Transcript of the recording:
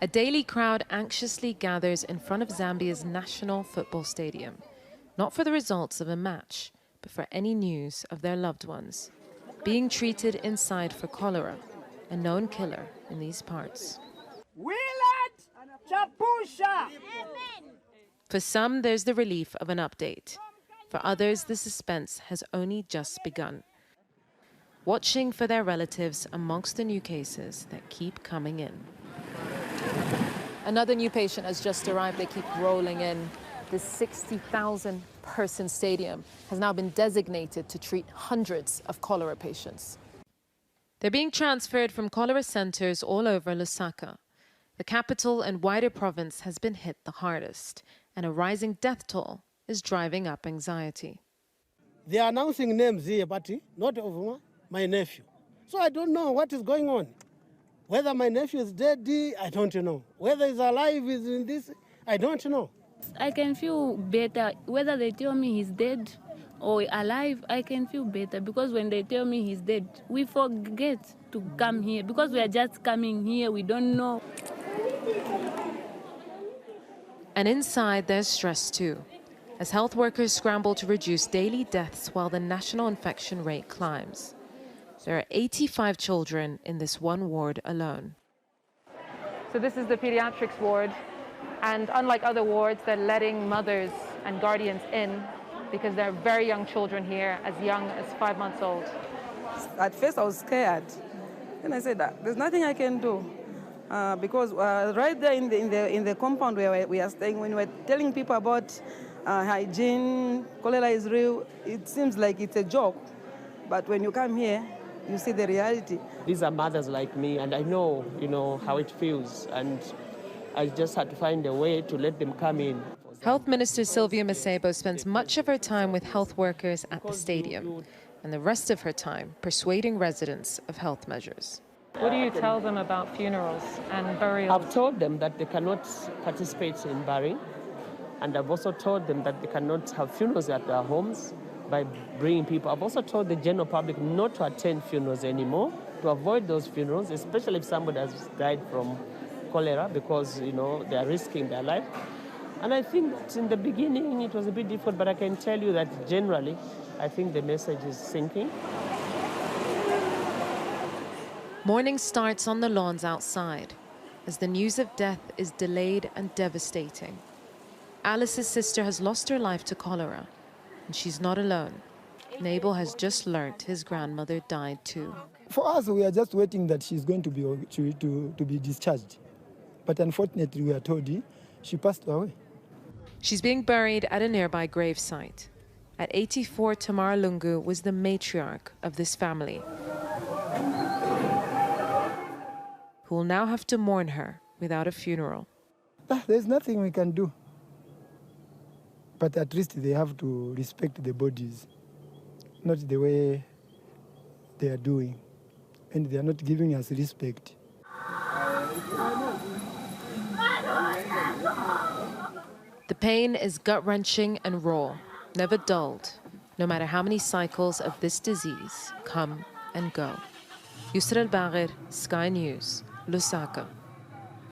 A daily crowd anxiously gathers in front of Zambia's national football stadium, not for the results of a match, but for any news of their loved ones being treated inside for cholera, a known killer in these parts. For some, there's the relief of an update. For others, the suspense has only just begun, watching for their relatives amongst the new cases that keep coming in. Another new patient has just arrived. They keep rolling in. This 60,000-person stadium has now been designated to treat hundreds of cholera patients. They're being transferred from cholera centers all over Lusaka. The capital and wider province has been hit the hardest, and a rising death toll is driving up anxiety. They are announcing names here, but not of my nephew. So I don't know what is going on. Whether my nephew is dead, I don't know. Whether he's alive is in this, I don't know. I can feel better. Whether they tell me he's dead or alive, I can feel better, because when they tell me he's dead, we forget to come here, because we are just coming here, we don't know. And inside, there's stress too, as health workers scramble to reduce daily deaths while the national infection rate climbs. There are 85 children in this one ward alone. So this is the pediatrics ward. And unlike other wards, they're letting mothers and guardians in because there are very young children here, as young as 5 months old. At first, I was scared. And I said, there's nothing I can do. Because right there in the compound where we are staying, when we're telling people about hygiene, cholera is real, it seems like it's a joke. But when you come here, you see the reality. These are mothers like me, and I know, how it feels. And I just had to find a way to let them come in. Health Minister Sylvia Masebo spends much of her time with health workers at the stadium, and the rest of her time persuading residents of health measures. What do you tell them about funerals and burials? I've told them that they cannot participate in burying, and I've also told them that they cannot have funerals at their homes by bringing people. I've also told the general public not to attend funerals anymore, to avoid those funerals, especially if somebody has died from cholera, because, they are risking their life. And I think that in the beginning it was a bit difficult, but I can tell you that generally, I think the message is sinking. Morning starts on the lawns outside, as the news of death is delayed and devastating. Alice's sister has lost her life to cholera, and she's not alone. Mabel has just learnt his grandmother died too. For us, we are just waiting that she's going to be discharged. But unfortunately, we are told she passed away. She's being buried at a nearby gravesite. At 84, Tamara Lungu was the matriarch of this family, who will now have to mourn her without a funeral. There's nothing we can do. But at least they have to respect the bodies, not the way they are doing. And they are not giving us respect. The pain is gut-wrenching and raw, never dulled, no matter how many cycles of this disease come and go. Yusra El Bagher, Sky News, Lusaka.